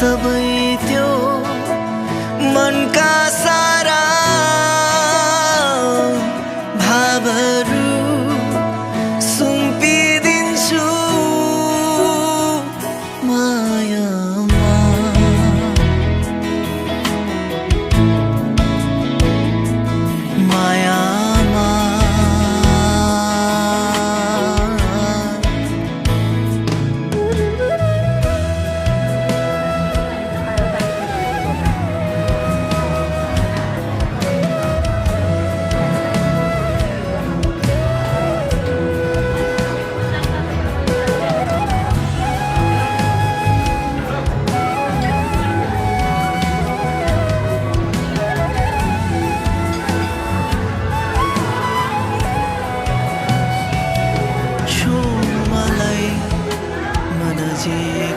सबै त्यो मनका सारा भावहरू सुम्पिदिन्छु मायामा। मायामा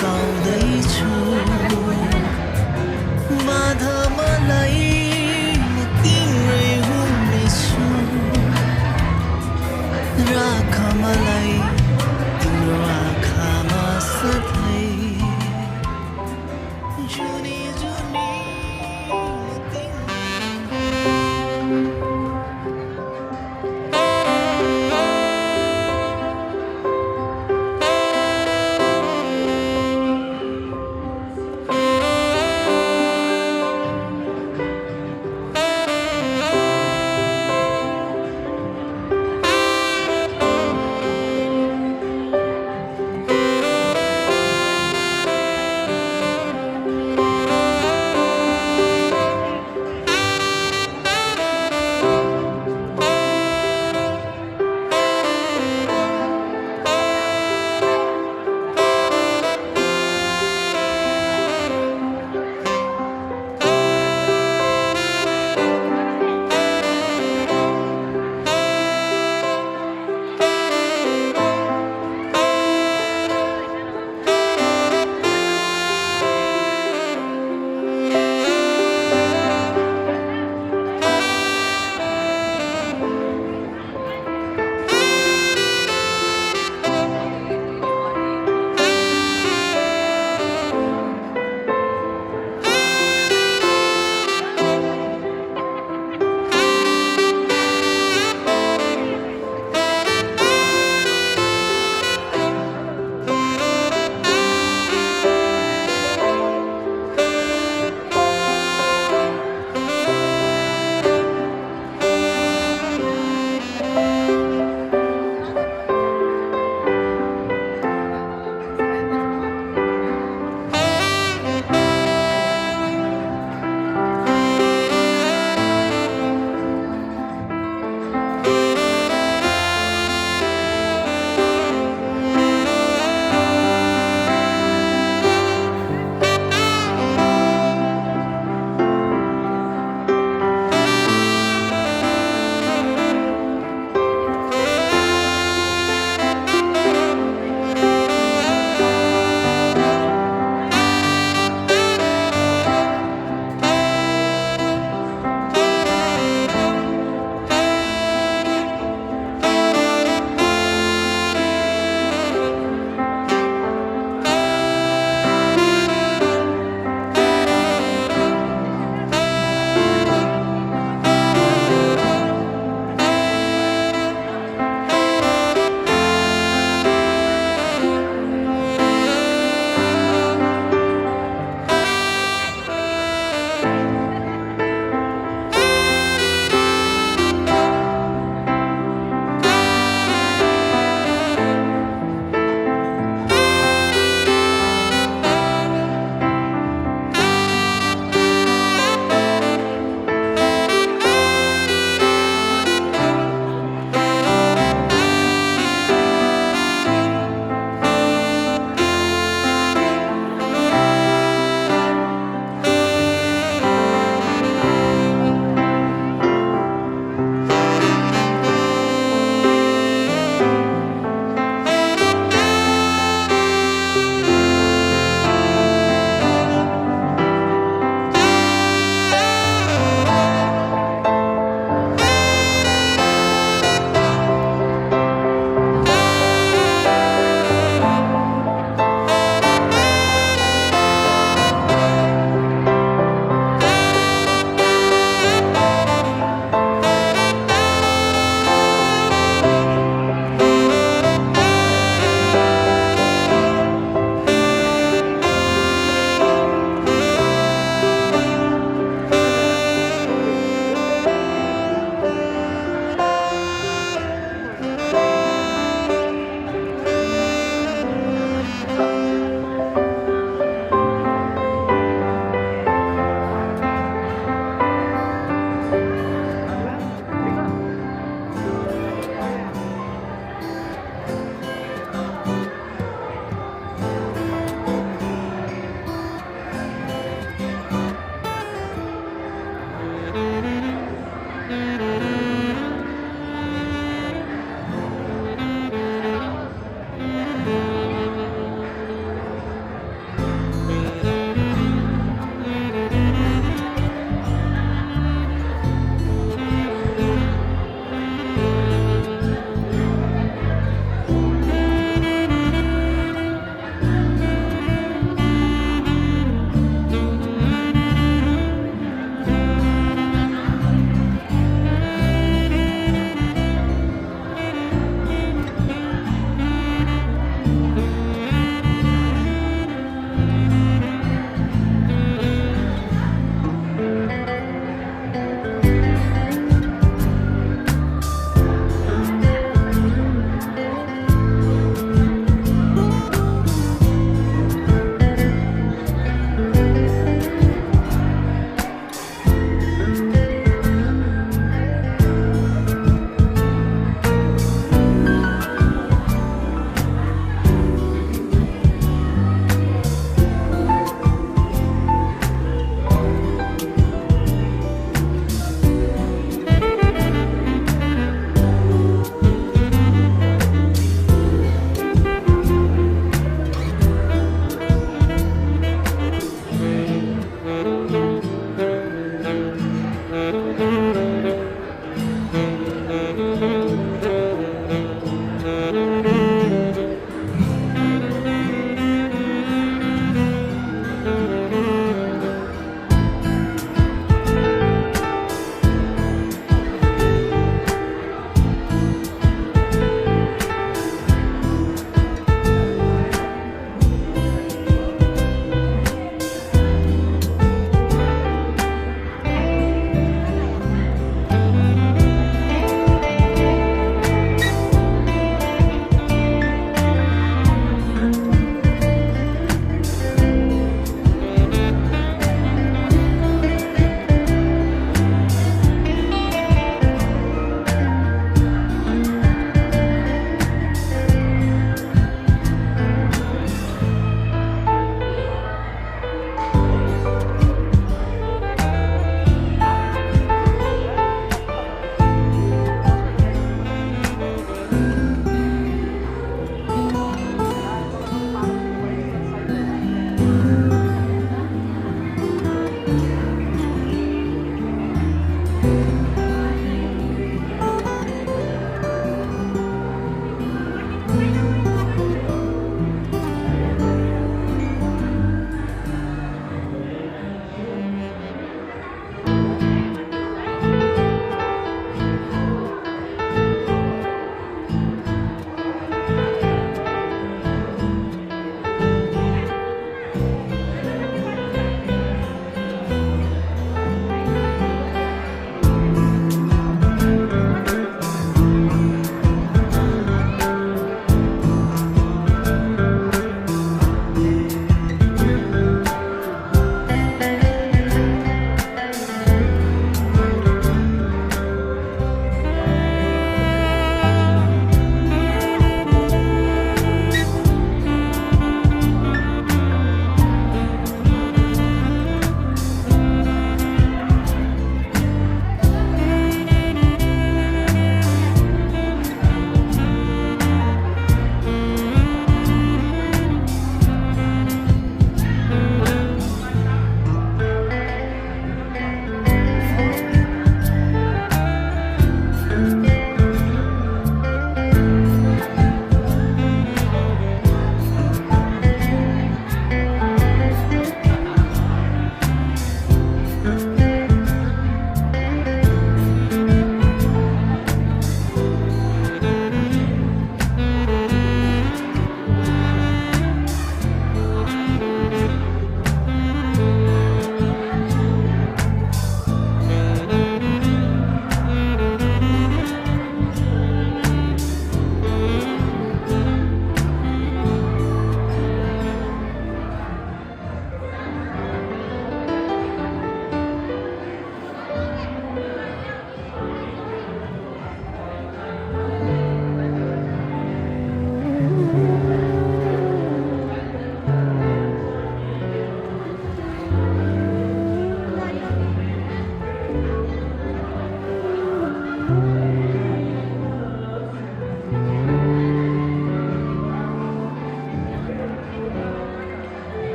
गाउँदैछु बाधा मलाई म तिम्रै हुनेछु। राख मलाई तिम्रो आँखामा सधैँ जुनी जुनी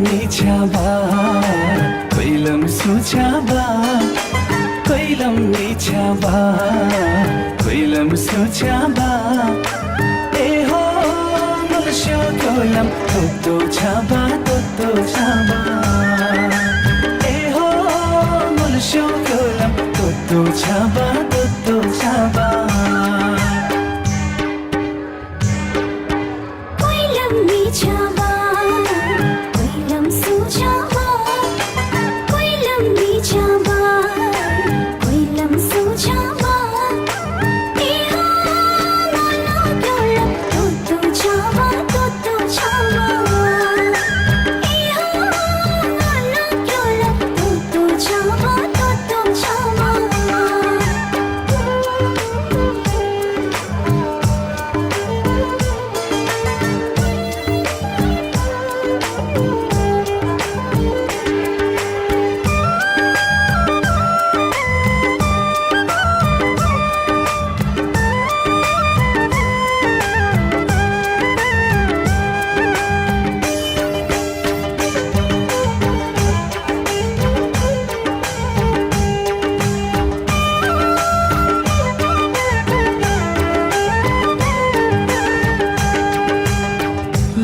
मिछाबा कोइलम सुछाबा कोइलम मिछाबा कोइलम सुछाबा ए हो मुलस्यो कोइलम तोतो छाबा ए हो मुलस्यो कोइलम तोतो छाबा कोइलम मिछाबा कोइलम सुछाबा कोइलम मिछाबा कोइलम सुछाबा ए हो मोलो कोइलम तोतो छाबा ए हो मोलो कोइलम तोतो छाबा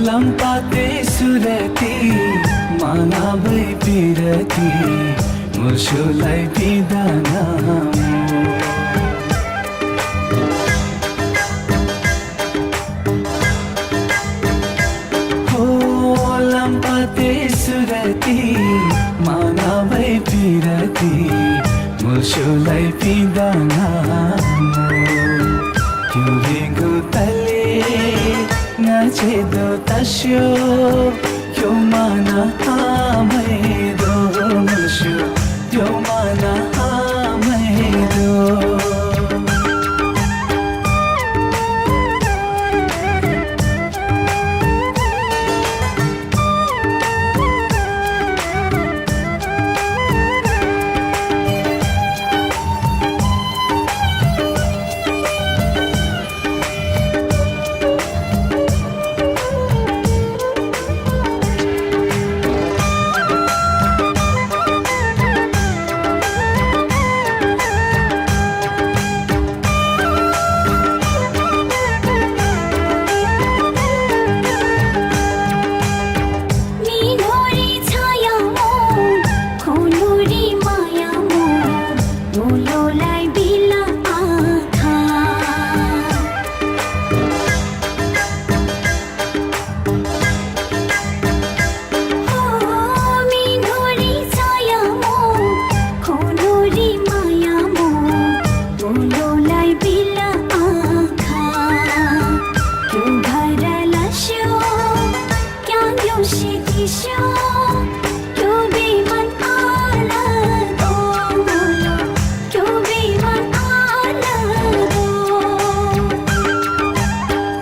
लम्पाते सुरती मानाबै पिरती मुसुलाई पिदाना हो लम्पाते सुरती मानाबै पिरती मुसुलाई पिदाना तिम्रो तले नाचेदो तास्यो यो माना आमैदो मुलस्यो यो माना आमैदो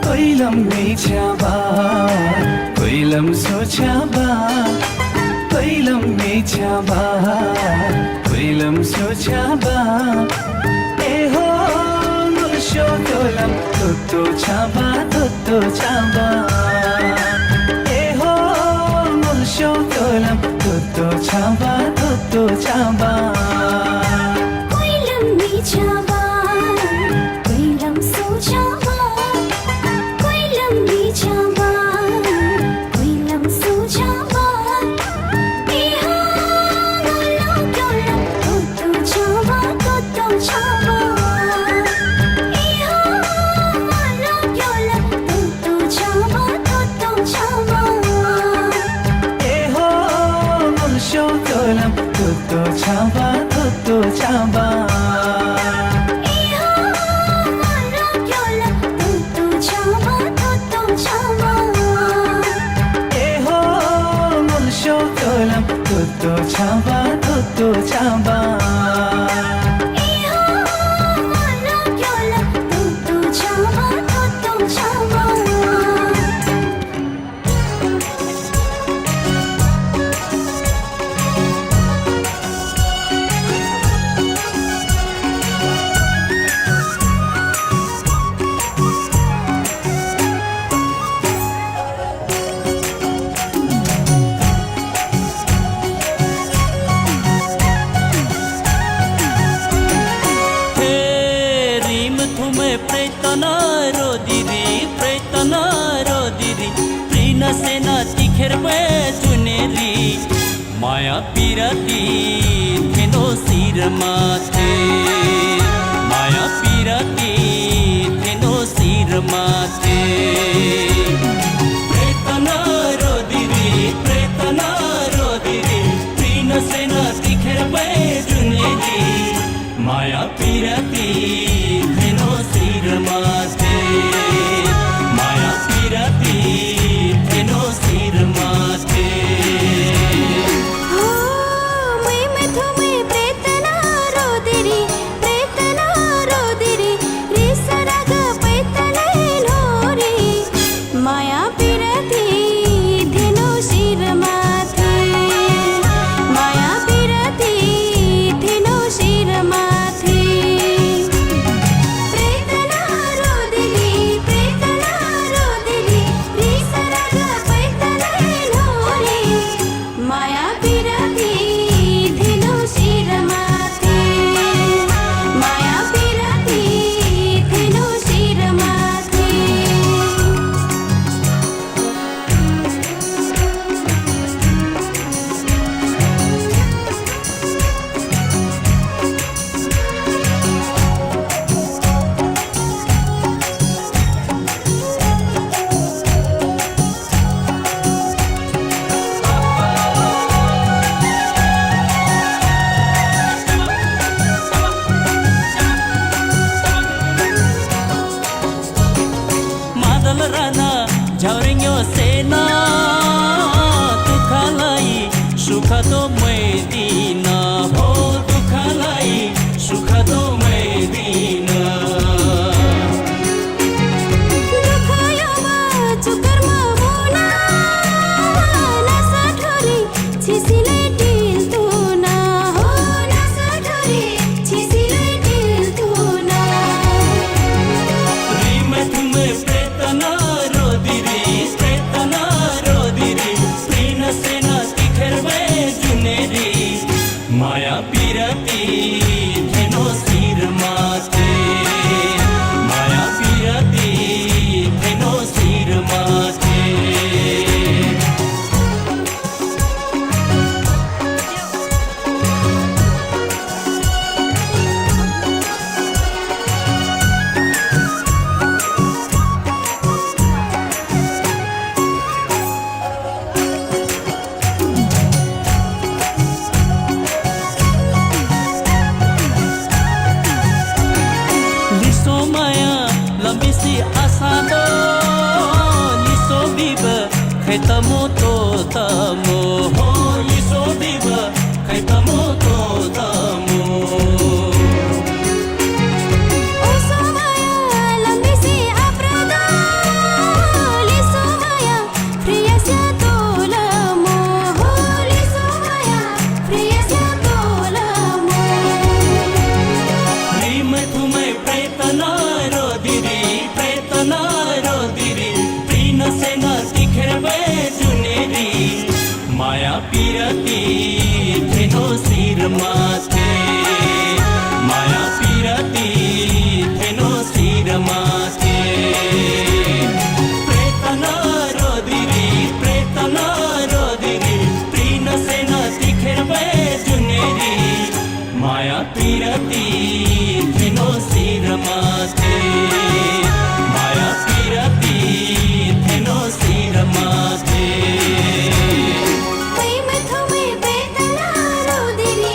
कोइलम मिछाबा कोइलम सुछाबा कोइलम मिछाबा कोइलम सुछाबा ए हो मुलस्यो कोइलम तोतो छाबा ए हो मुलस्यो कोइलम तोतो छाबा कोइलम मिछाबा कोइलम सुछाबा कोइलम मिछाबा कोइलम सुछाबा ए हो मोलो कोइलम तोतो छाबा ए हो मोलो कोइलम तोतो छाबा प्रेतना रोदिरी प्रिन सेना तिखेर पे जुनेरी माया पिरती थेनो सिर माथे माया पिरती थेनो सिर माथे प्रेतना रोदिरी प्रिन सेना तिखेर पे जुनेरी माया पिरती थेनो सिर माथे माया पिरती थेनो सिर माथे हो मै थुमै प्रेतना रोदिरी रे सरग पैतलै लोरी माया पिरती धेनो शिर माथे माया पिरती धेनो शिर माथे प्रेतना रोदिरी रे सरग पैतलै लोरी माया पिरती धेनो शिर माथे माया पिरती धेनो शिर माथे मादल राना झौरेङ्यो सेना दुःखलाई सुख तो मै दिन हो दुःखलाई सुख तो मै दिन दुखयोमा चुकरमा हुना नसाठोरी छिसिलै टिल्तुना हो नसाठोरी छिसिलै टिल्तुना रिमथुमे प्रेतना रोदिरी प्रिन सेना तिखेर पे जुनेरी माया पिरती धेनो सिर माथे माया पिरती धेनो सिर माथे लिसो माया लम्बिसी आसानो लिसो बिब खैतमो तो तमो हो लिसो बिब खैतमो तो तमो ओसो माया लम्बिसी अप्रदा लिसो माया प्रियस्य तोलमो हो लिसो माया प्रियस्य तोलमो रिमथुमै प्रेतना रोदिरी प्रिन सेना तिखेर पे जुनेरी माया पिरती धेनो सिर माथे माया पिरती धेनो सिर माथे प्रेतना रोदिरी प्रिन सेना तिखेर पे जुनेरी माया पिरती धेनो सिर माथे माया पिरती धेनो सिर माथे मै थुमै प्रेतना रोदिरी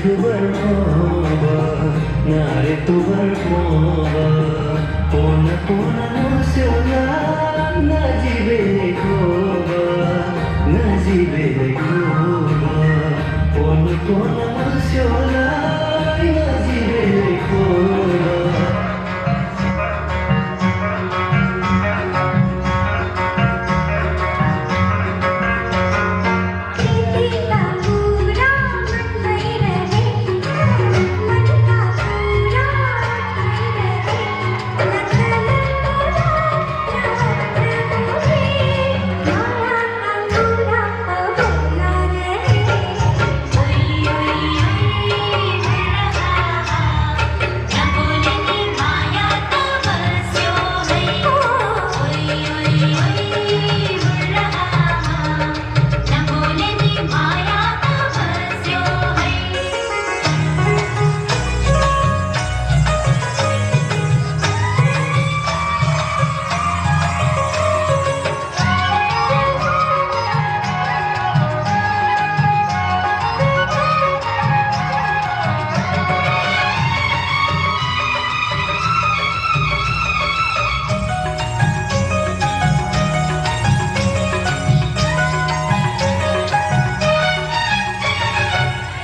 तुबर मोहब्बत नारे तुबर मोहब्बत पोना पोना मुस्योला नजीबे खोबा नजीबे खोबा पोना पोना मुस्योला नजीबे खोबा प्रीति का पूरा मन में रहे मन का पूरा मन में रहे लखन पूरा रात मुझे माया का भूला रहे ओय ओय ओय माया का बस्यो है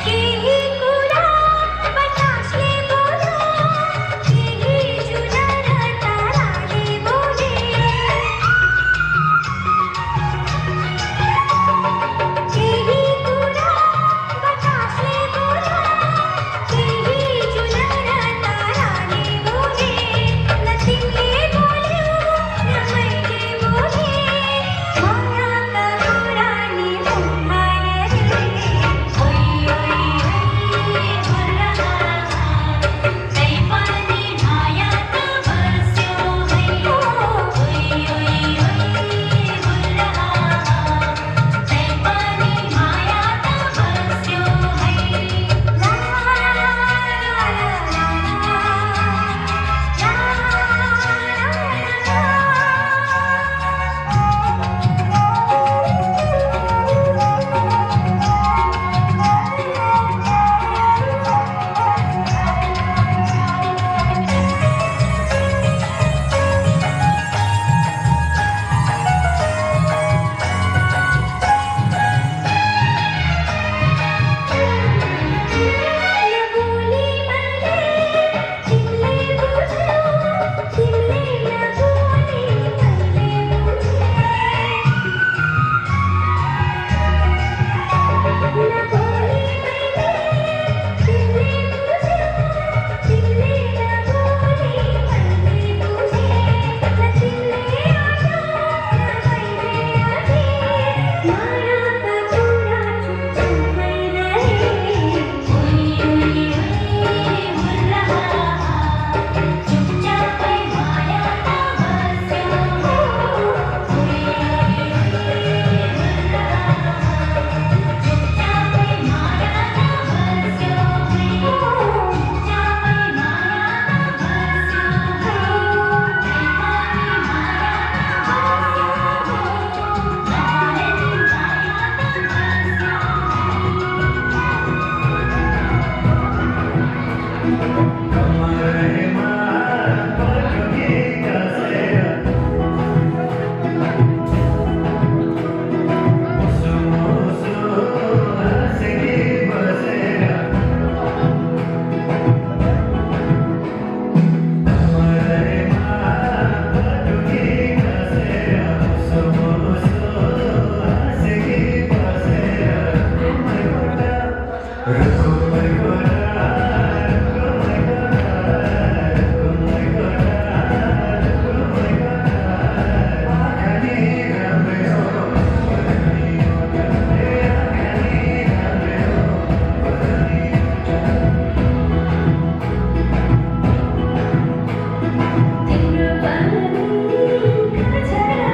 केही कुरा बतासले बोलो केही जुनर ताराले बोले केही कुरा बतासले बोलो केही जुनर ताराले बोले न तिमीले बोल्यो न मैले बोले माया का पुरानी मुहार रे ओय ओय ओय भुल्ला तै पनि माया का बस्यो है ओय ओय ओय भुल्ला तै पनि माया का बस्यो है ला ला बोली मैले तिमीले बुझ्यौ तिमीले नबोली मैले बुझे न बोली मैले तिमीले बुझ्यौ तिमीले नबोली मैले बुझे न तिमीले आयो न मैले आए माया का पूरा चुपचापै रहे ओय ओय ओय भुल्ला चुपचापै माया का बस्यो ओय ओय ओय भुल्ला चुपचापै माया का बस्यो है चुपचापै माया का बस्यो है तै पनि माया का बस्यो नारे माया का बस्यो तिम्रो पनि खचरा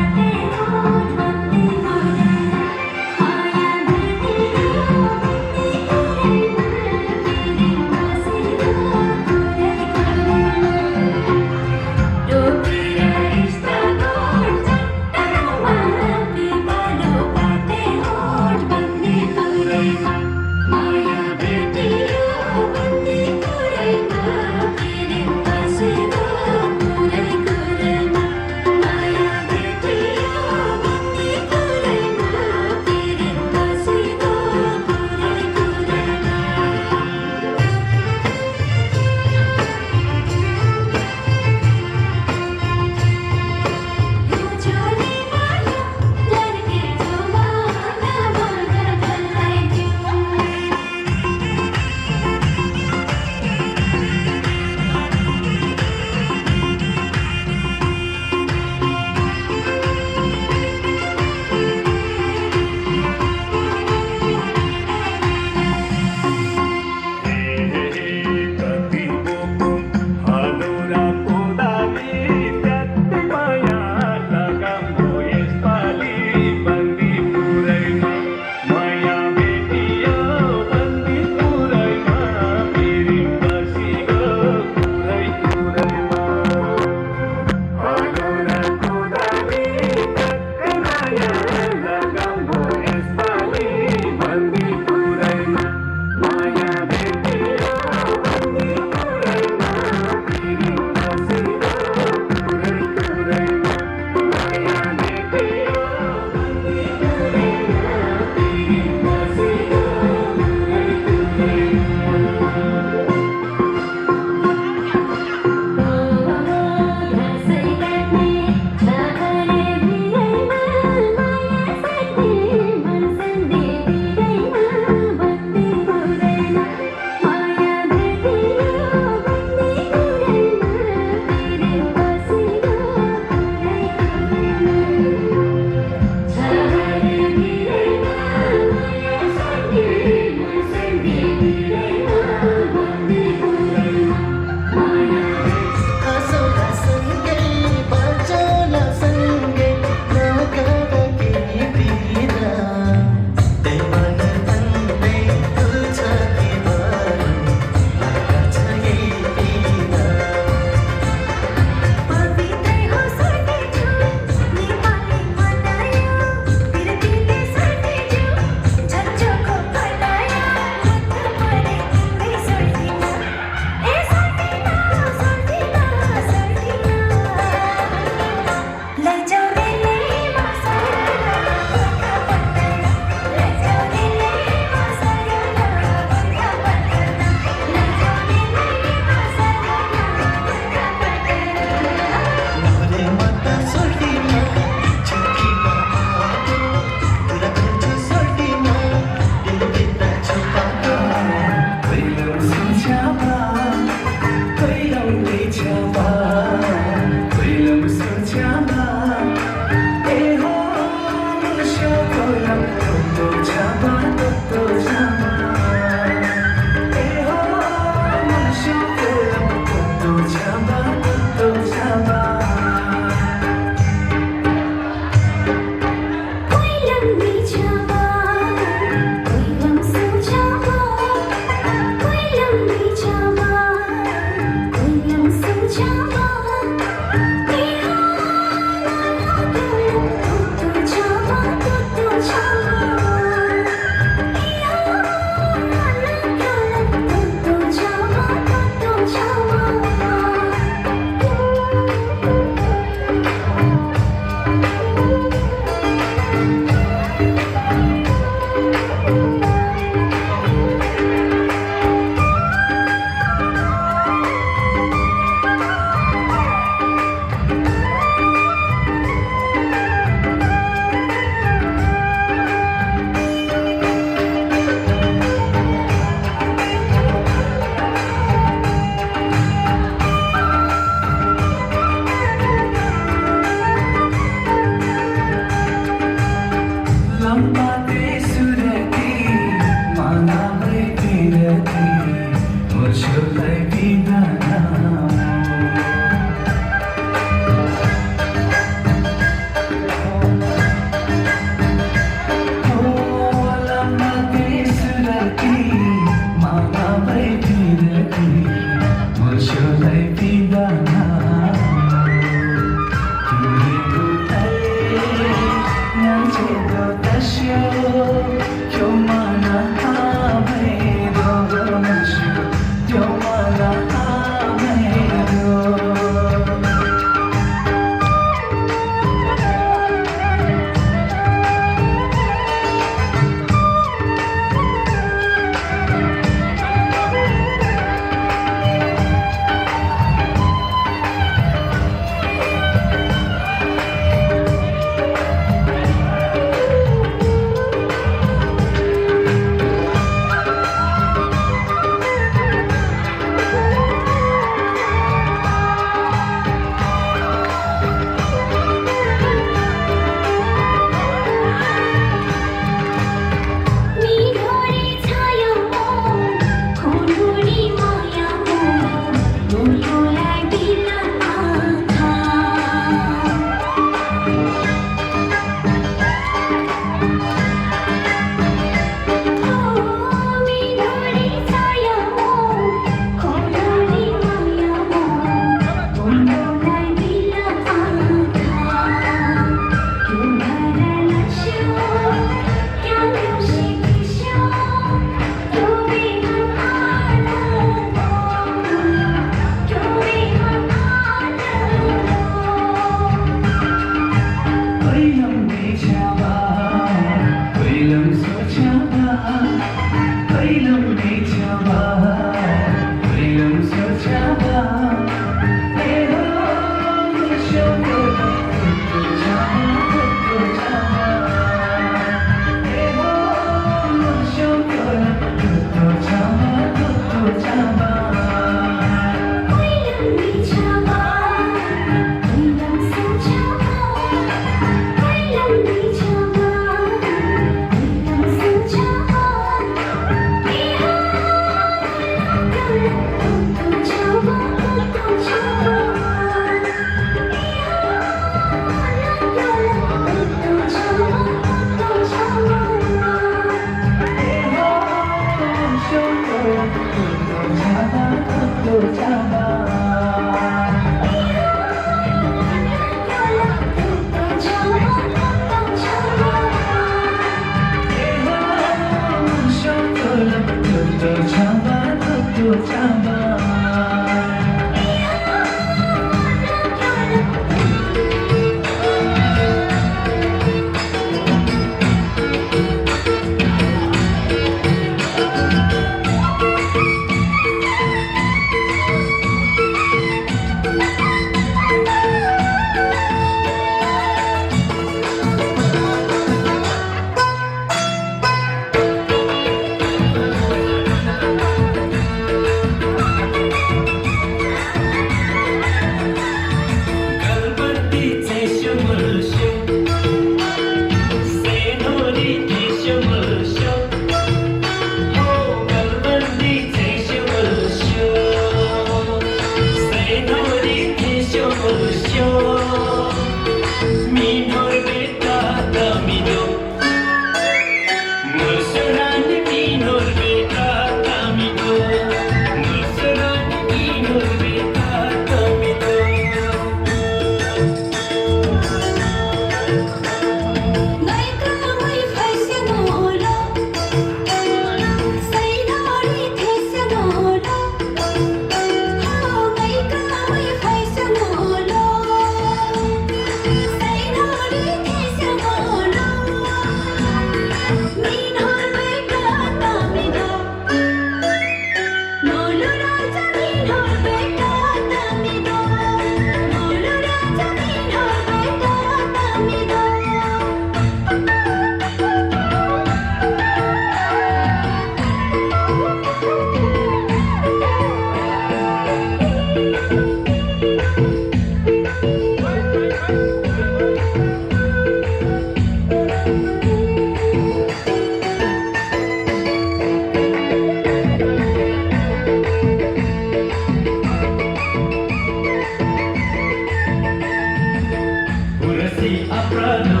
Aprado,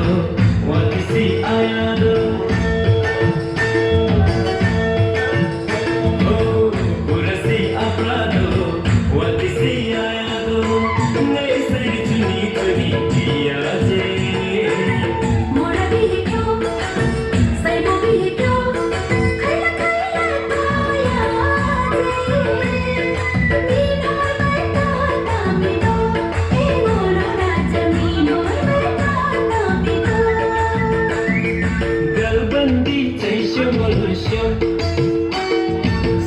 Watisi Ayado. Oh, Kurasi Aprado, Watisi Ayado. Nai Sari Tuni Tuni Tiaje. मोरा बिहे क्यों सैबो बिहे क्यों खैला खैला पाया रे मीनो बैठा तामिनो ए मोरो राजा मीनो बैठा तामिनो Galbandi Taisho Malusho.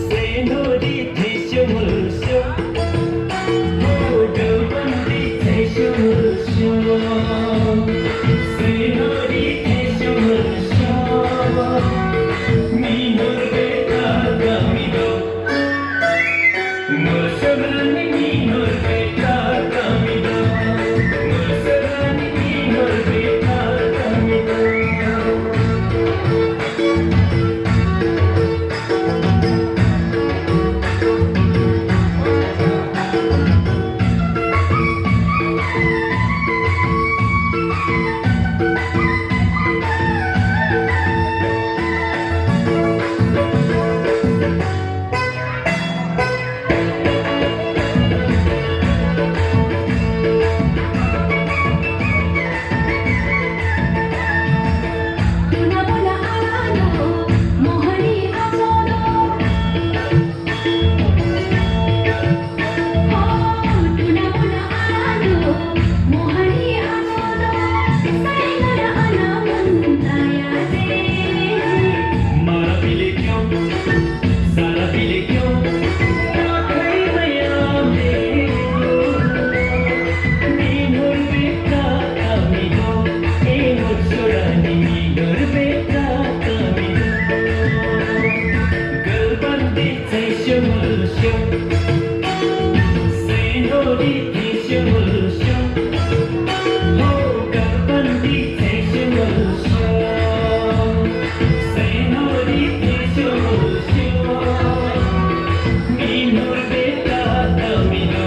Senori Taisho Malusho. Oh, Galbandi Taisho Malusho. Senori Taisho Malusho. Minor Beta Gamido. Mursalani Minor Beta Gamido. Mursalani Minor Beta Gamido. टुना बोला आनो मोहनी आजोनो ओ टुना बोला आनो मोहनी आजोनो सैनरा आना मंताया रे Mara pile kyun, sara pile kyun, akhai maya mero. Minor beta kamido, enor surani minor beta kamido. Galbandi taisho malusho, senori taisho malusho. Oh, galbandi taisho malusho. Senori taisho malusho. Minor beta kamido.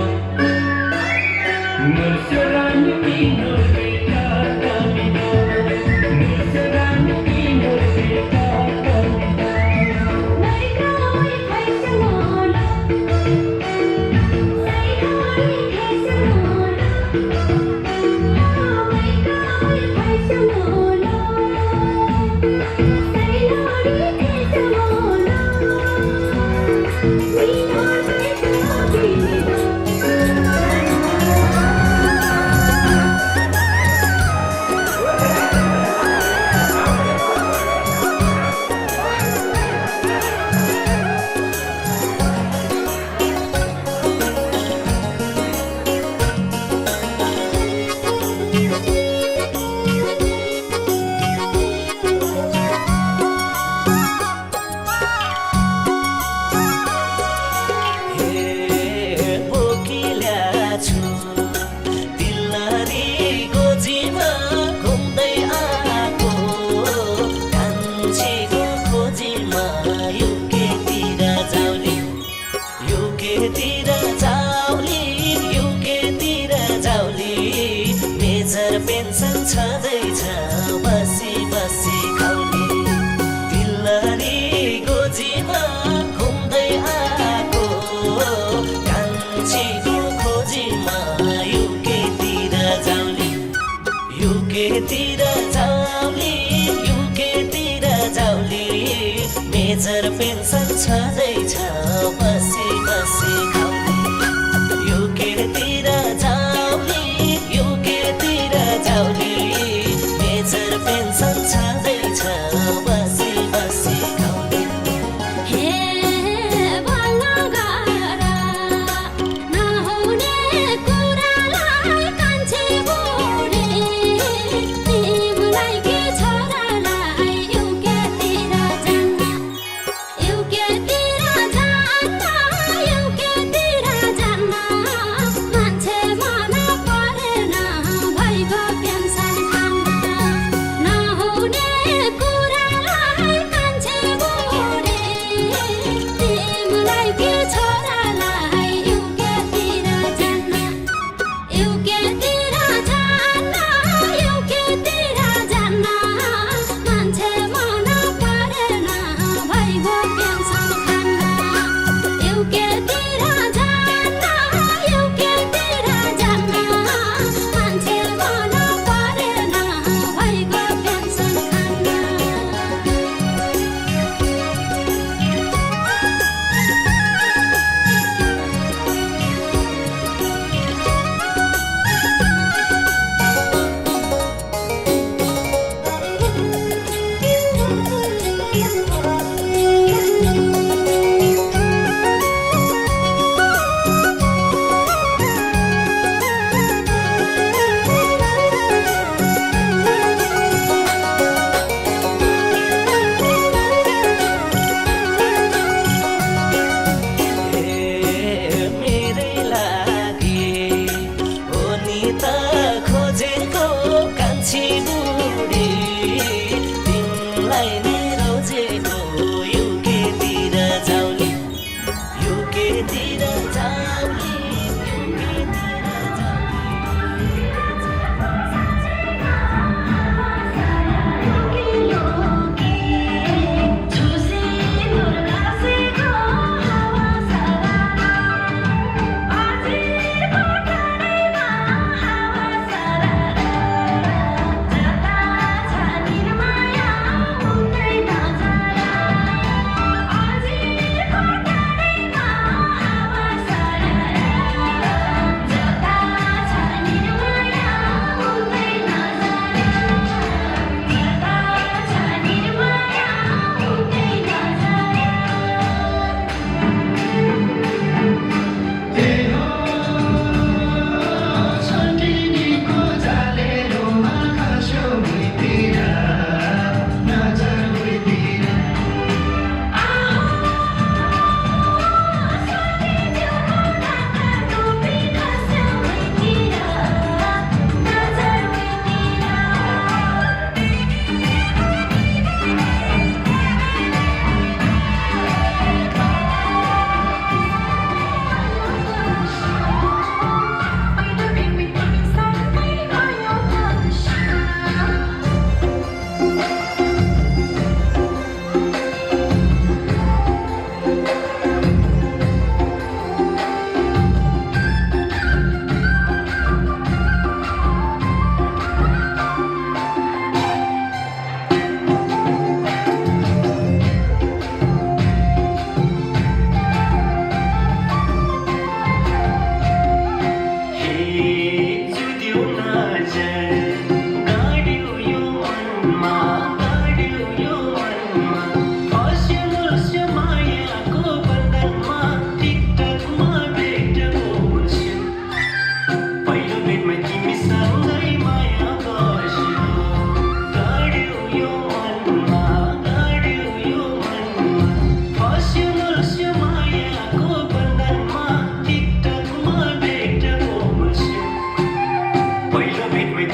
Mursalani minor beta kamido. Mursalani minor beta kamido. नैकाई कैसे मोला नैकाई कैसे मोला नैकाई कैसे मोला सैनारी कैसे मोला मीनो बैठा बिनो पेन्सन छँदैछ बसी बसी खाउने दिल्लरी गोजीमा घुम्दै आएको कान्छीको खोजीमा युकेतिर जाउने युकेतिर जाउने युकेतिर जाउने मेजर पेन्सन छँदैछ बसी बसी खाउने युकेतिर जाउने युकेतिर जाउने मेजर पेन्सन छँदैछ बसी बसी खाउने हे भलगारा नहुने कुरालाई कान्छे बुढे तिमीलाई के छोरालाई युकेतिर जान्न युकेतिर जान्न युकेतिर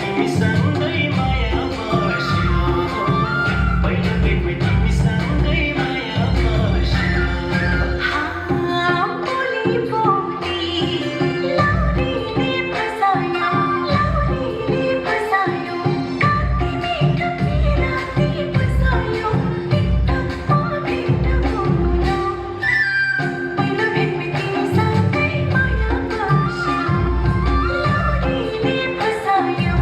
तिमीसँगै माया बस्यो पहिलो भेटमै तिमीसँगै माया बस्यो बोली बोली लाउरीले फसायो काटी मिठो राती फसायो भिट्टो बोल्यो पहिलो भेटमै तिमीसँगै माया बस्यो लाउरीले फसायो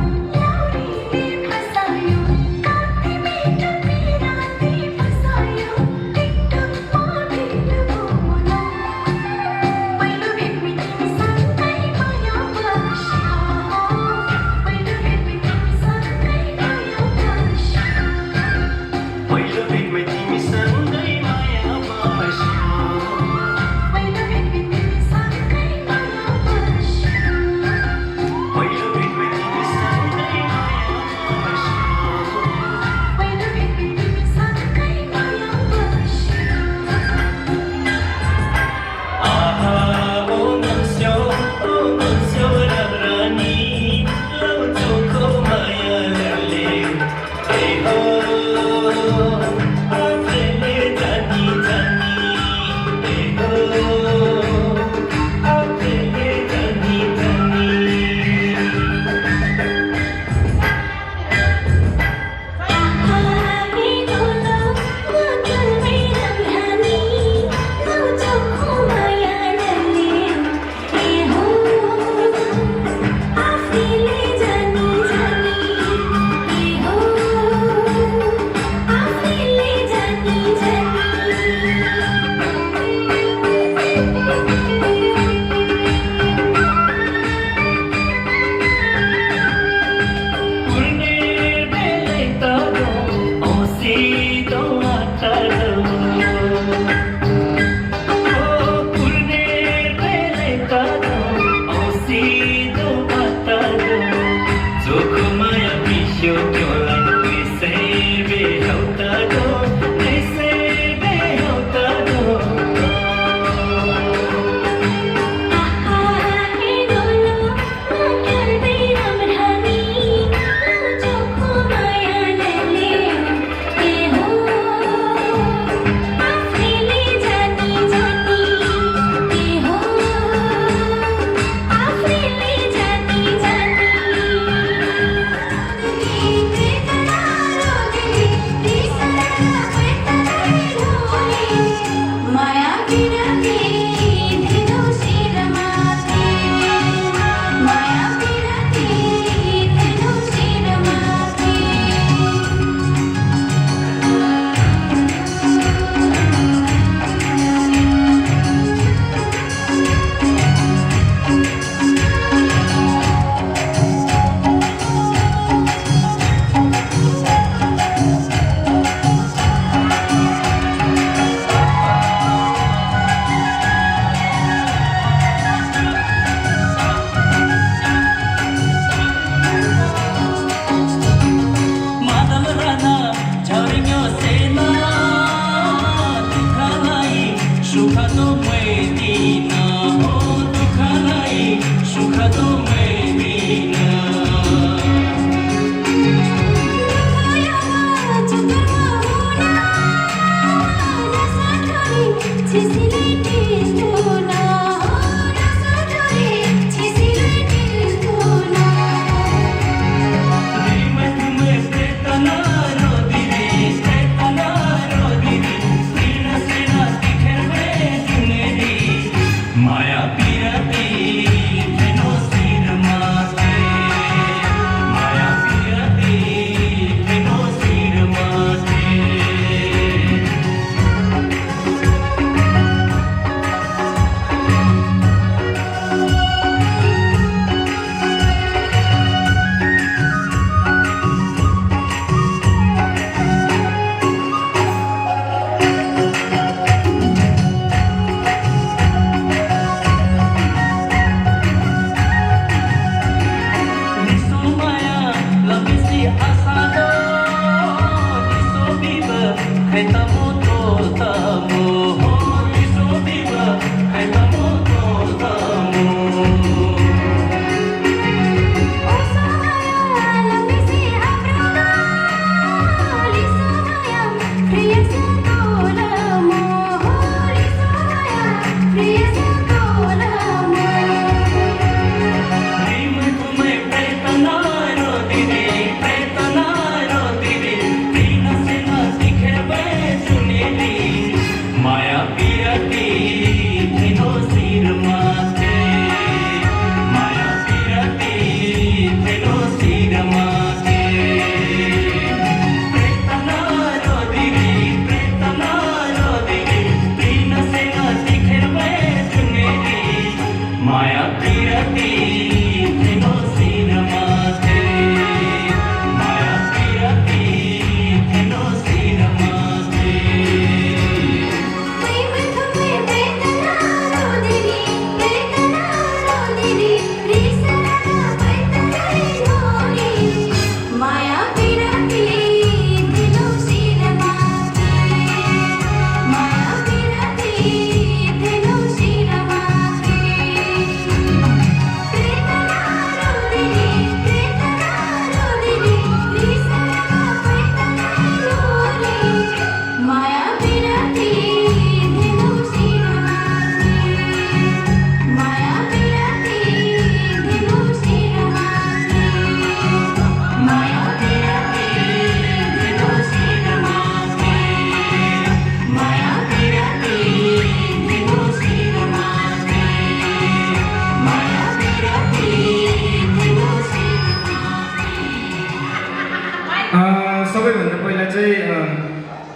सबैभन्दा पहिला चाहिँ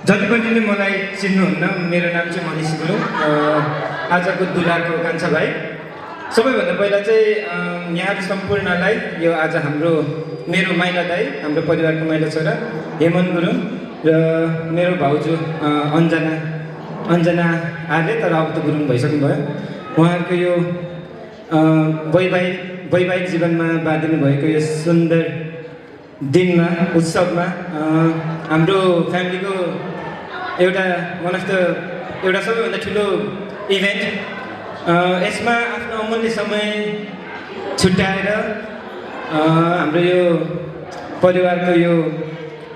जति पनि नै मलाई चिन्नुहुन्न, मेरो नाम चाहिँ मनिष गुरुङ, आजको दुलाको कान्छा भाइ। सबैभन्दा पहिला चाहिँ यहाँहरू सम्पूर्णलाई यो आज मेरो माइला दाइ, हाम्रो परिवारको माइला छोरा हेमन गुरुङ र मेरो भाउजू अन्जना आले, तर अब त गुरुङ भइसक्नुभयो, उहाँहरूको यो वैवाहिक जीवनमा बाँधिनु भएको यो सुन्दर दिनमा, उत्सवमा हाम्रो फ्यामिलीको एउटा सबैभन्दा ठुलो इभेन्ट, यसमा आफ्नो अमूल्य समय छुट्याएर हाम्रो यो परिवारको यो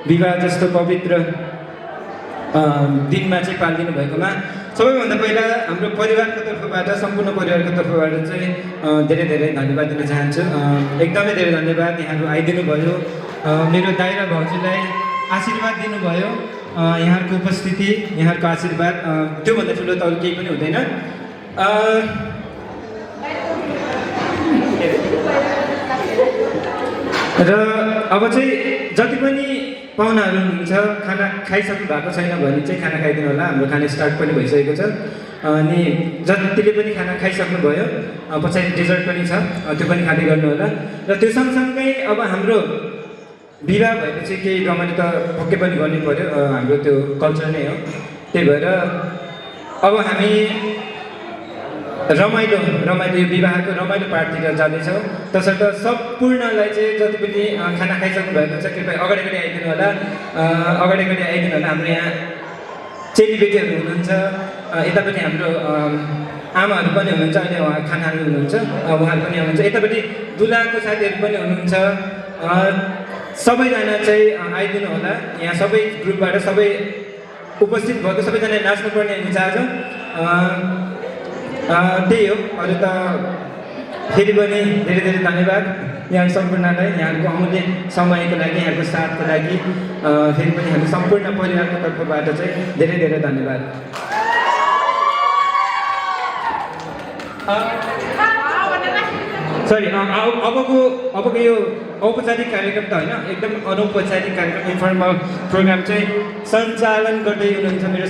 विवाह जस्तो पवित्र दिनमा चाहिँ पालिदिनु भएकोमा सबैभन्दा पहिला हाम्रो परिवारको तर्फबाट, सम्पूर्ण परिवारको तर्फबाट चाहिँ धेरै धेरै धन्यवाद दिन चाहन्छु। एकदमै धेरै धन्यवाद, यहाँहरू आइदिनु भयो, मेरो दाइ र भाउजूलाई आशीर्वाद दिनुभयो। यहाँहरूको उपस्थिति, यहाँहरूको आशीर्वाद, त्योभन्दा ठुलो त अरू केही पनि हुँदैन। र अब चाहिँ जति पनि पाहुनाहरू हुनुहुन्छ, खाना खाइसक्नु भएको छैन भने चाहिँ खाना खाइदिनु होला, हाम्रो खाना स्टार्ट पनि भइसकेको छ। अनि जतिले पनि खाना खाइसक्नुभयो, पछाडि डेजर्ट पनि छ, त्यो पनि खाँदै गर्नु होला। र त्यो सँगसँगै अब हाम्रो विवाह भएपछि केही रमाइलो त पक्कै पनि गर्नै पऱ्यो, हाम्रो त्यो कल्चर नै हो। त्यही भएर अब हामी रमाइलो यो विवाहको रमाइलो पार्टीतिर जाँदैछौँ। तसर्थ सम्पूर्णलाई चाहिँ जति पनि खाना खाइसक्नु भएको छ, कृपया अगाडि आइदिनु होला, हाम्रो यहाँ चेलीबेटीहरू हुनुहुन्छ, यता पनि हाम्रो आमाहरू पनि हुनुहुन्छ, अहिले उहाँ खाना खानु हुनुहुन्छ, उहाँहरू पनि आउनुहुन्छ, यतापट्टि दुलाको साथीहरू पनि हुनुहुन्छ। सबैजना चाहिँ आइदिनु होला, यहाँ सबै ग्रुपबाट सबै उपस्थित भएको सबैजना नाच्नुपर्ने हुन्छ आज। त्यही हो, अरू त फेरि पनि धेरै धेरै धन्यवाद यहाँ सम्पूर्णलाई, यहाँहरूको अमूल्य समयको लागि, यहाँको साथको लागि फेरि पनि हामी सम्पूर्ण परिवारको तर्फबाट चाहिँ धेरै धेरै धन्यवाद। सरी, अबको यो औपचारिक कार्यक्रम त होइन, एकदम अनौपचारिक कार्यक्रम, इन्फर्मल प्रोग्राम चाहिँ सञ्चालन गर्दै हुनुहुन्छ मेरो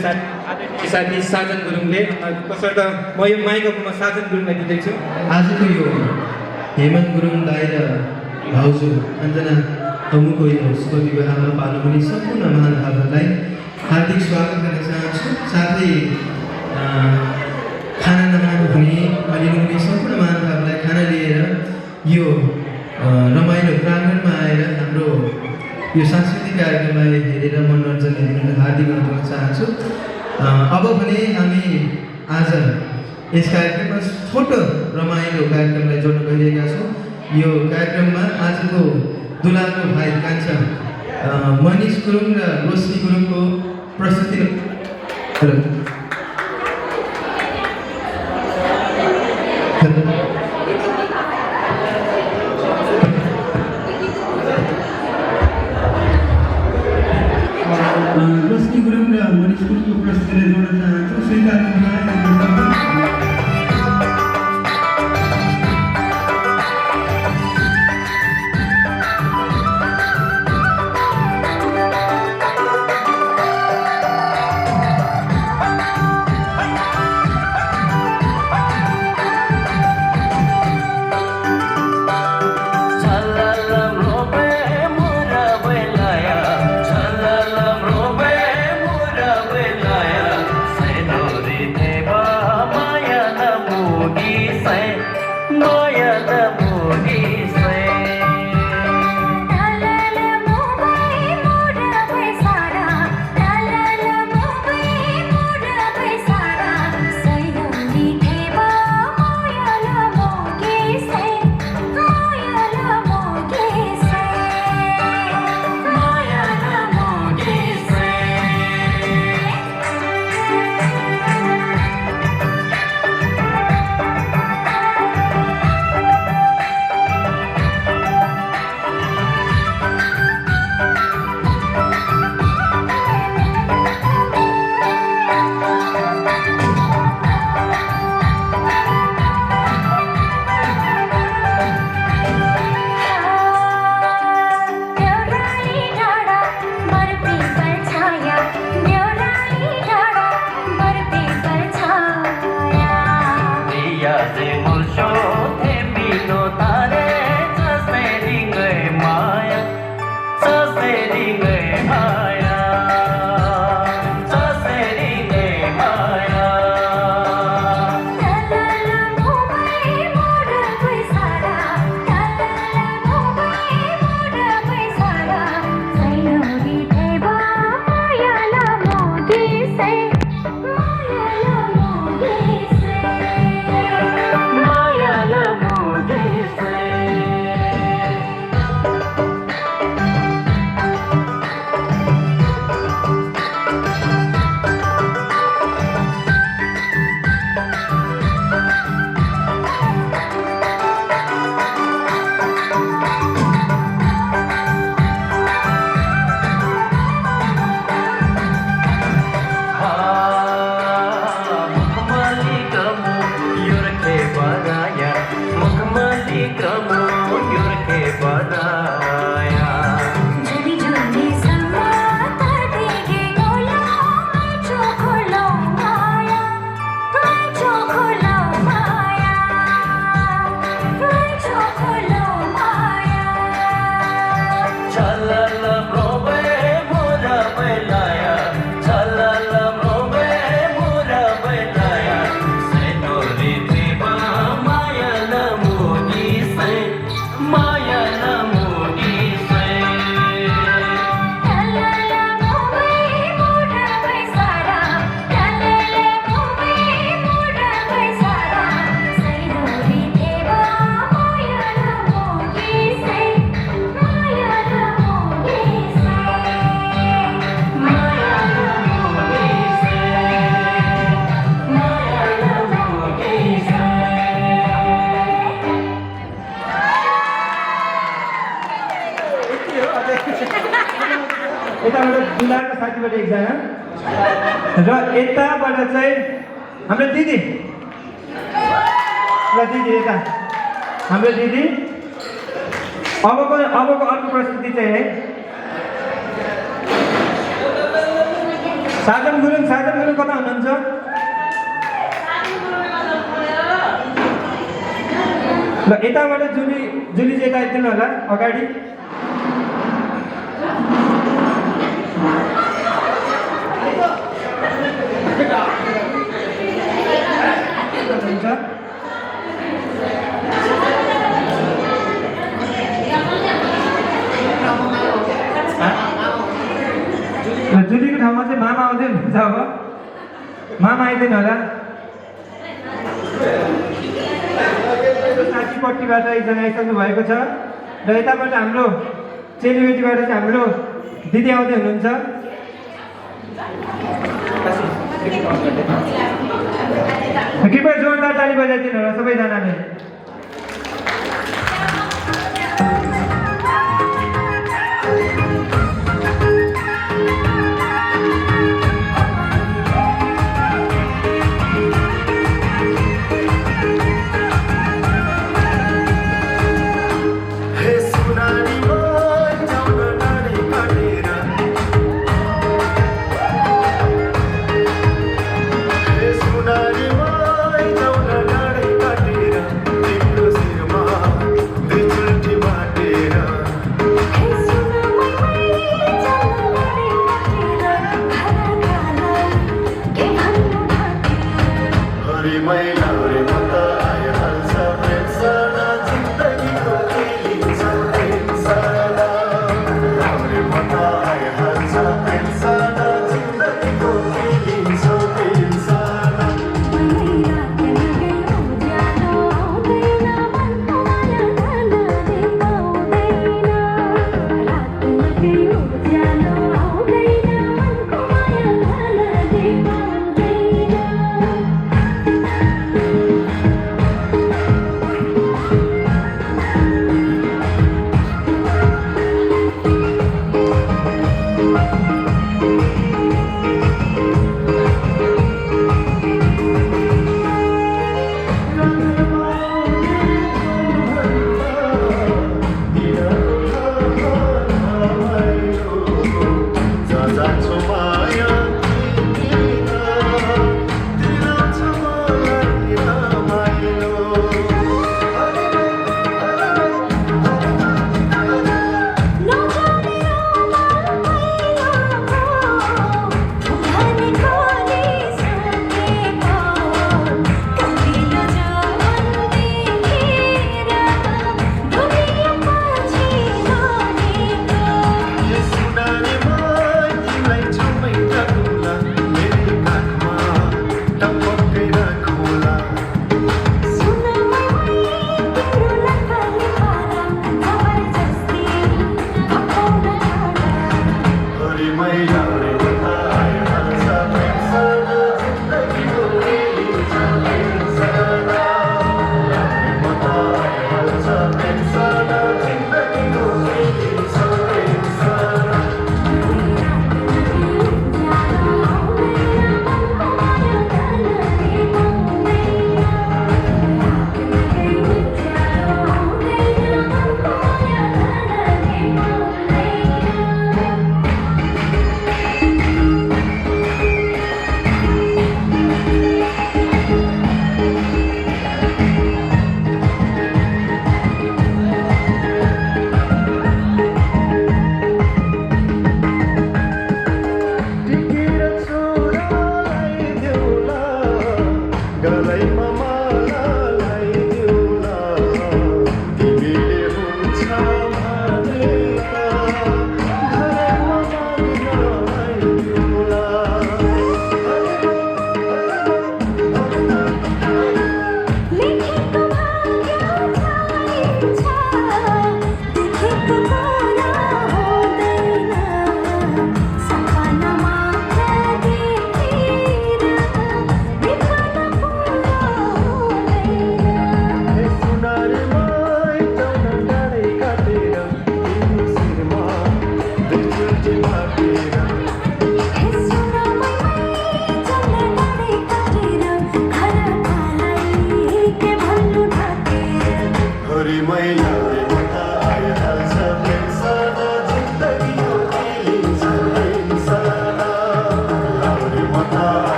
साथी साजन गुरुङले। तसर्थ म यो माइक्रोफोनमा साजन गुरुङलाई दिँदैछु। आजको यो हेमन्त गुरुङ दाइ र भाउजू अन्जना अमुको यो शुभ विवाहमा पाल्नुहुने सम्पूर्ण महानुभावहरूलाई हार्दिक स्वागत गर्न चाहन्छु। साथै खाना नखानुहुने लिनुहुने सम्पूर्ण महानुभावलाई खाना लिएर यो रमाइलो प्राङ्गणमा आएर हाम्रो यो सांस्कृतिक कार्यक्रमलाई हेरेर मनोरञ्जन लिन हार्दिक अनुरोध चाहन्छु। अब भने हामी आज यस कार्यक्रममा छोटो रमाइलो कार्यक्रमलाई जोड्न गइरहेका छौँ। यो कार्यक्रममा आजको दुलाको भाइ कान्छा मनिष गुरुङ र रोशनी गुरुङको प्रस्तुति रोशनी गुरुङ र मनिष गुरुङको प्रस्तुतिलाई जोड्न चाहन्छु। स्वीकार Bella हो अझै यताबाट दुलाको साथीबाट एकजना र यताबाट चाहिँ हाम्रो दिदी ल दिदी यता हाम्रो दिदी अबको अर्को प्रस्तुति चाहिँ है साजन गुरुङ कता हुनुहुन्छ ल यताबाट जुली चाहिँ यता आइदिनु होला अगाडि जुलीको ठाउँमा चाहिँ मामा आउँदै हुनुहुन्छ अब मामा आइदिनु होला साथीपट्टिबाट एकजना आइसक्नु भएको छ र यताबाट हाम्रो चेलीबेटीबाट चाहिँ हाम्रो दिदी आउँदै हुनुहुन्छ कृपया जोरदार ताली बजाइदिनु होला सबैजनाले महिला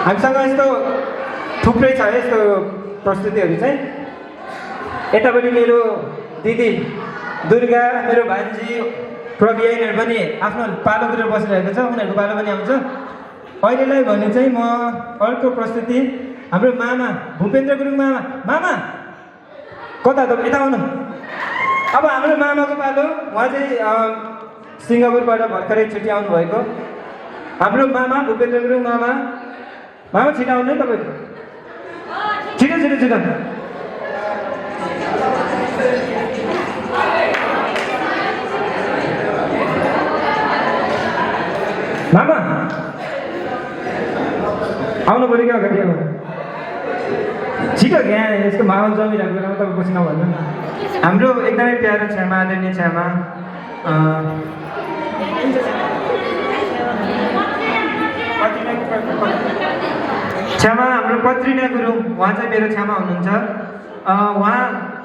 हामीसँग यस्तो थुप्रै छ यस्तो प्रस्तुतिहरू चाहिँ। यतापट्टि मेरो दिदी दुर्गा, मेरो भान्जी प्रवि यिनीहरू पनि आफ्नो पालोतिर बसिरहेको छ, उनीहरूको पालो पनि आउँछ। अहिलेलाई भने चाहिँ म अर्को प्रस्तुति हाम्रो मामा भूपेन्द्र गुरुङ मामा। मामा कता त यता आउनु। अब हाम्रो मामाको पालो, उहाँ चाहिँ सिङ्गापुरबाट भर्खरै छुट्टी आउनुभएको हाम्रो मामा भूपेन्द्र गुरुङ मामा। मामा छिटो आउनु है तपाईँ, छिटो छिटो छिटो। मामा आउनु पऱ्यो क्या अगाडि। अब छिटो क्या, यसको माहौल जमिरहेको बेलामा तपाईँ पछि नभन्नु न। हाम्रो एकदमै प्यारो छ्यामा, आदरणीय छ्यामा, छ्यामा हाम्रो पत्रिना गुरुङ, उहाँ चाहिँ मेरो छ्यामा हुनुहुन्छ। उहाँ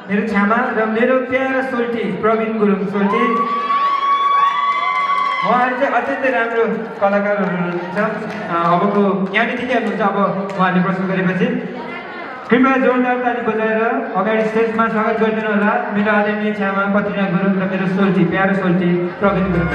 मेरो छ्यामा र मेरो प्यारो सोल्टी प्रवीण गुरुङ सोल्टी, उहाँहरू चाहिँ अत्यन्तै राम्रो कलाकारहरू हुनुहुन्छ। अबको यहाँनिर ठिकै हुनुहुन्छ। अब उहाँहरूले प्रस्तुत गरेपछि कृपया जोरदार ताली बजाएर अगाडि स्टेजमा स्वागत गरिदिनु होला मेरो आदरणीय छ्यामा पत्रिना गुरुङ र मेरो सोल्टी प्यारो सोल्टी प्रवीण गुरुङ।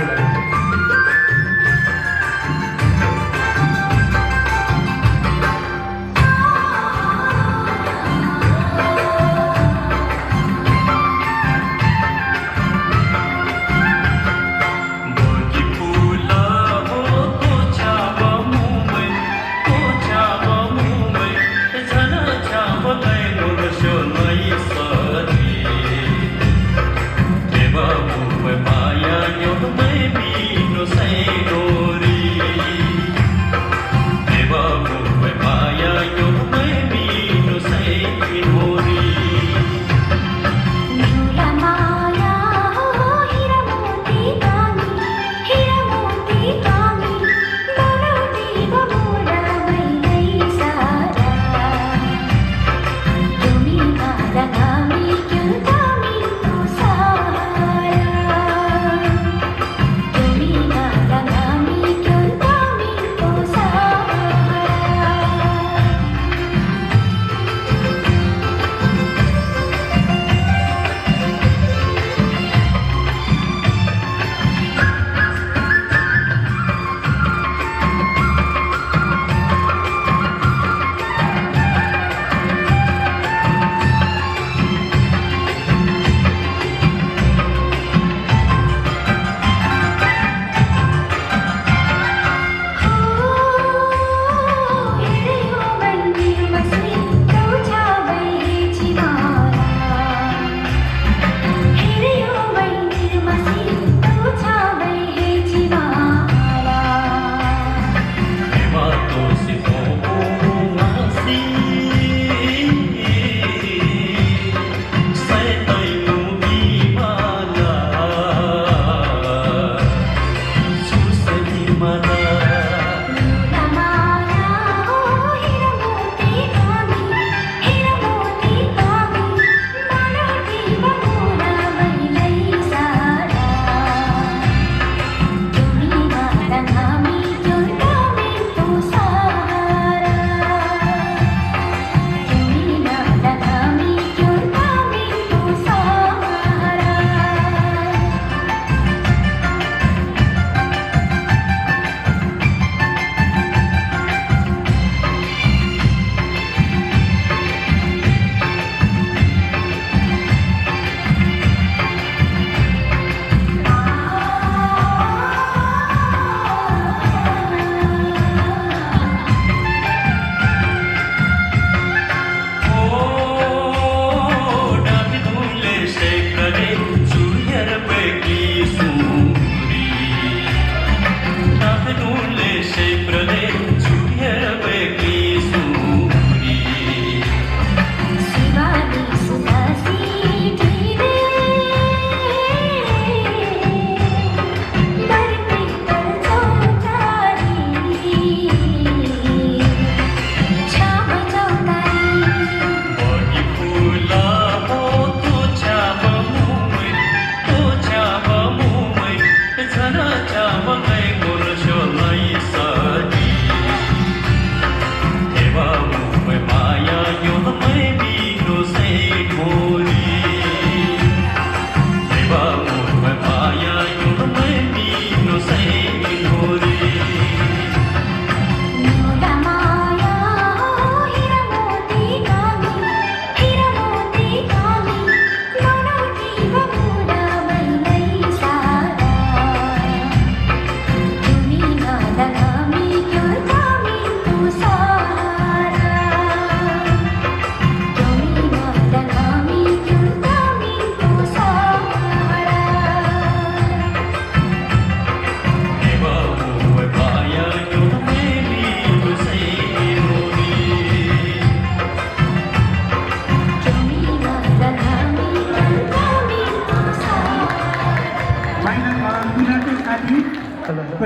Baby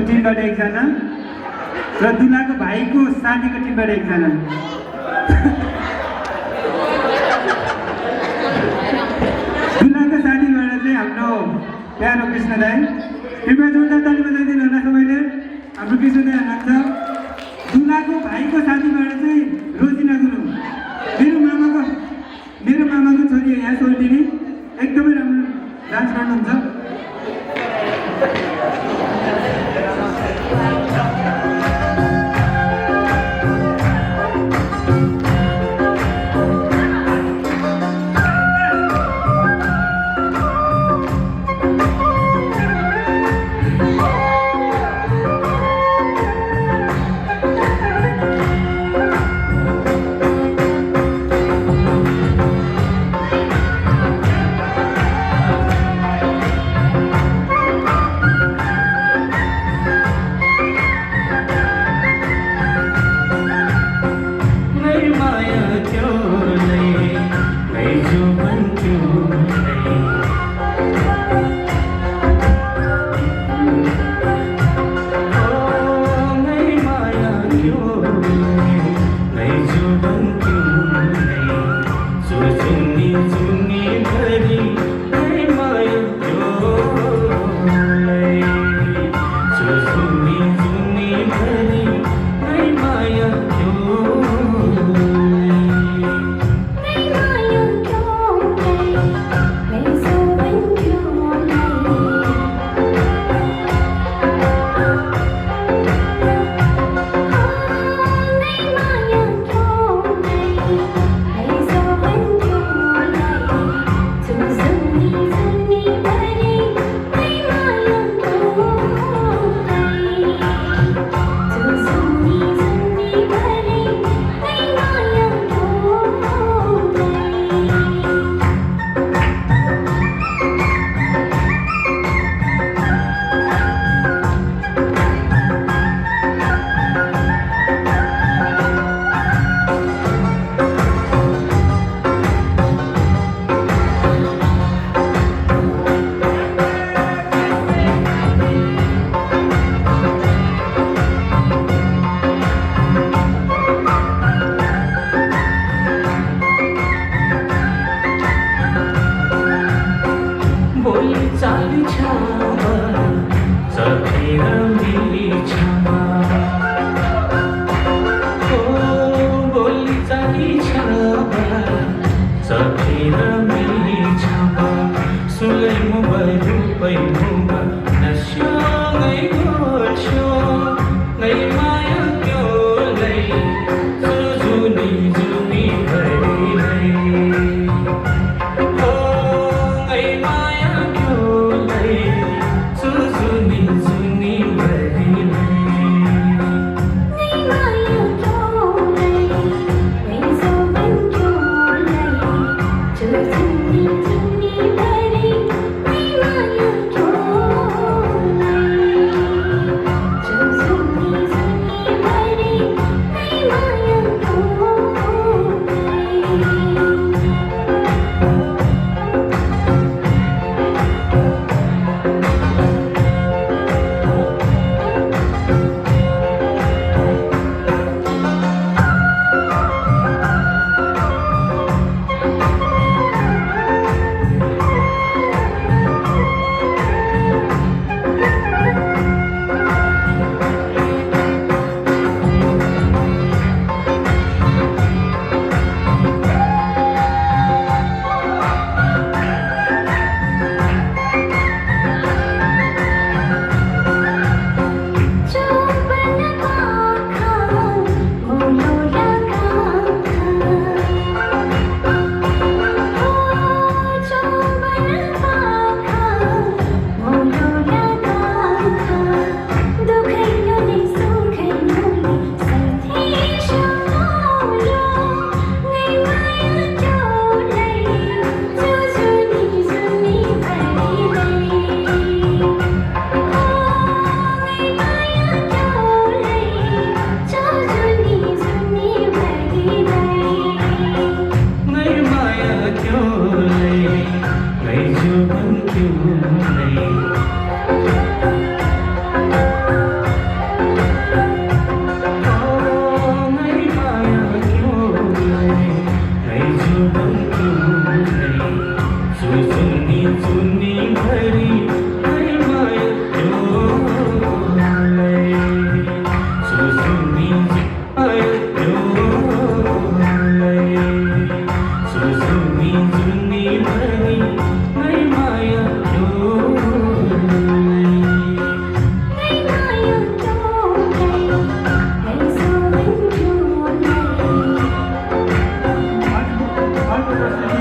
टिमबाट एकजना र दुलाको भाइको साथीको टिमबाट एकजना। दुलाको साथीबाट चाहिँ हाम्रो प्यारो कृष्ण दाई, कृपया जोरदार ताली बजाइदिनु होला सबैले। हाम्रो कृष्ण दाई हुनुहुन्छ। दुलाको भाइको साथीबाट चाहिँ रोजिना गुरुङ, मेरो मामाको छोरी यहाँ सोल्टिनी, एकदमै राम्रो डान्स गर्नुहुन्छ।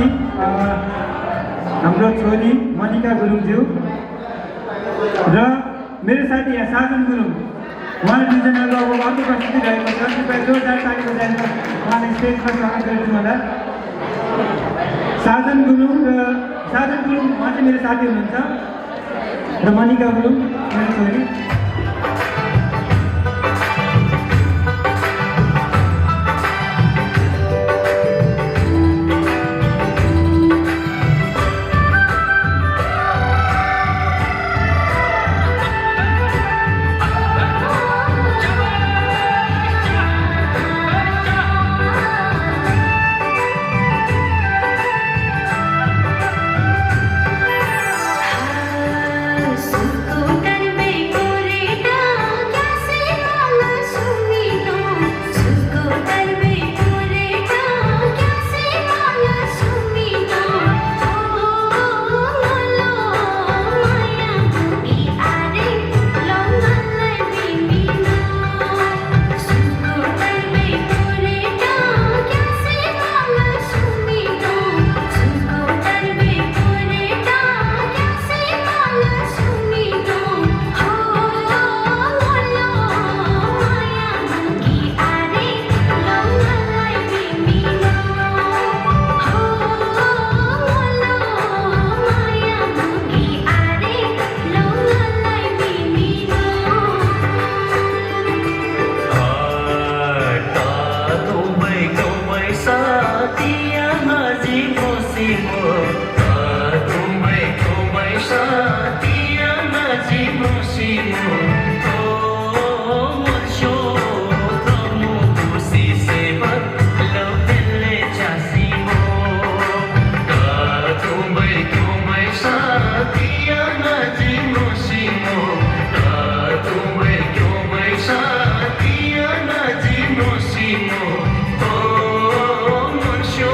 त्यसपछि हाम्रो छोरी मनिका गुरुङज्यू र मेरो साथी यहाँ साजन गुरुङ, उहाँले दुईजनाको अब अनुपस्थिति रहेको छ। कृपया जोरदार ताली बजाएर उहाँलाई स्टेजमा स्वागत गरिदिनु होला। साजन गुरुङ उहाँ चाहिँ मेरो साथी हुनुहुन्छ र मनिका गुरुङ मेरो छोरी। सुकुटर में कोरेटा कैसे वाला सुनी तो सुकुटर में कोरेटा कैसे वाला सुनी तो ओ लो माया की आरे लो मलाई बिमिना सुकुटर में कोरेटा कैसे वाला सुनी तो सुकुटर में कोरेटा कैसे वाला सुनी तो हो लो माया की आरे लो मलाई बिमिना हो लो माया की आरे लो मलाई बिमिना तुम्हें तुम्हें साथिया माझी मोसिमो तुम्हें तुम्हें साथिया माझी मोसिमो मुझो प्रमु खुशी से बदलो पहले चासीमो तुम्हें तुम्हें साथिया माझी मोसिमो तुम्हें तुम्हें साथिया माझी मोसिमो मुझो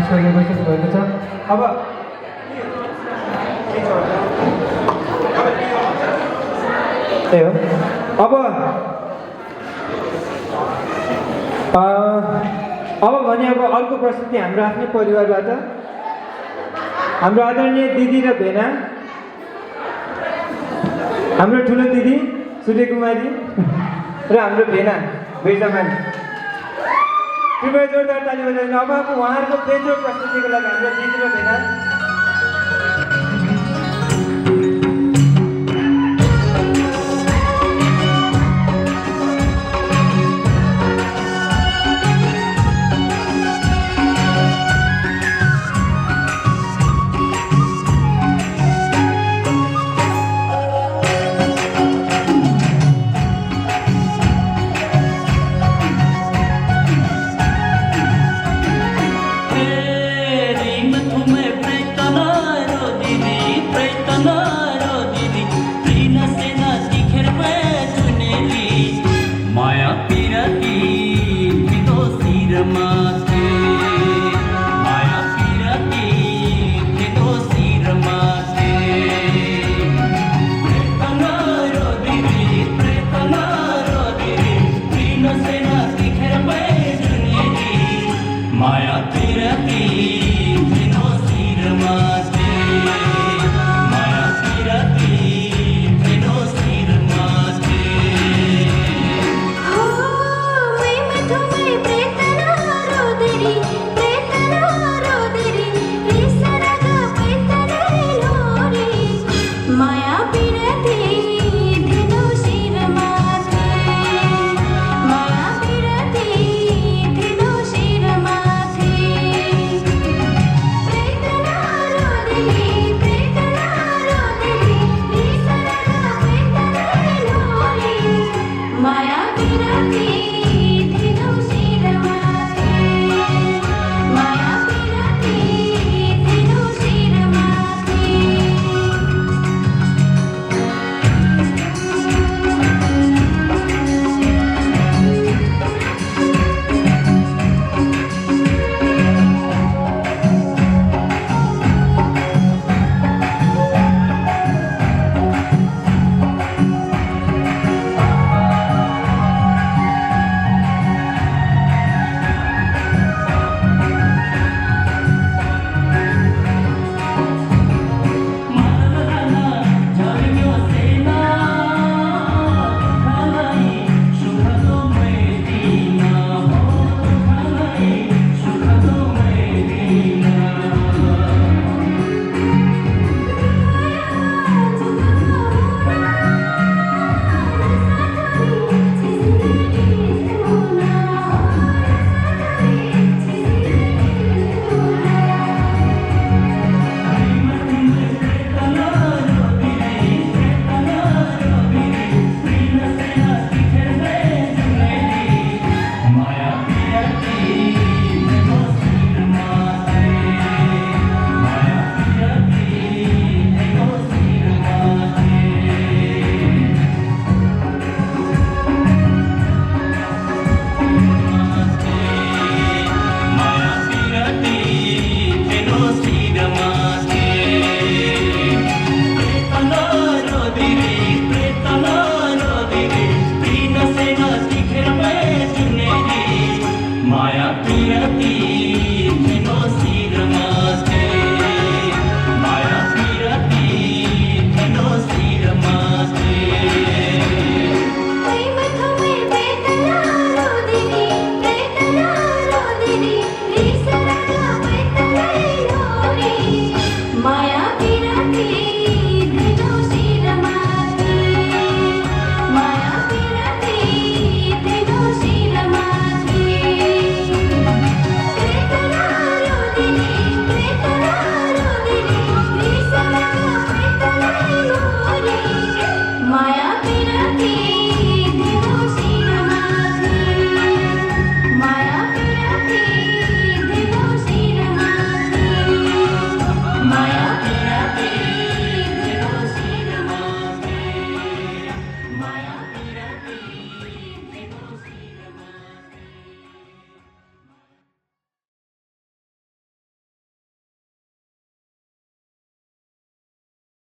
मानिसहरू बसिसक्नु भएको छ। अब त्यही हो। अब भने अब अर्को प्रस्तुति हाम्रो आफ्नै परिवारबाट हाम्रो आदरणीय दिदी र भेना, हाम्रो ठुलो दिदी सूर्य कुमारी र हाम्रो भेना बिर्जामान। कृपया जोरदार ताली बजाइदिनु। अब उहाँहरूको तेस्रो प्रस्तुतिको लागि हाम्रो दिदी र भेना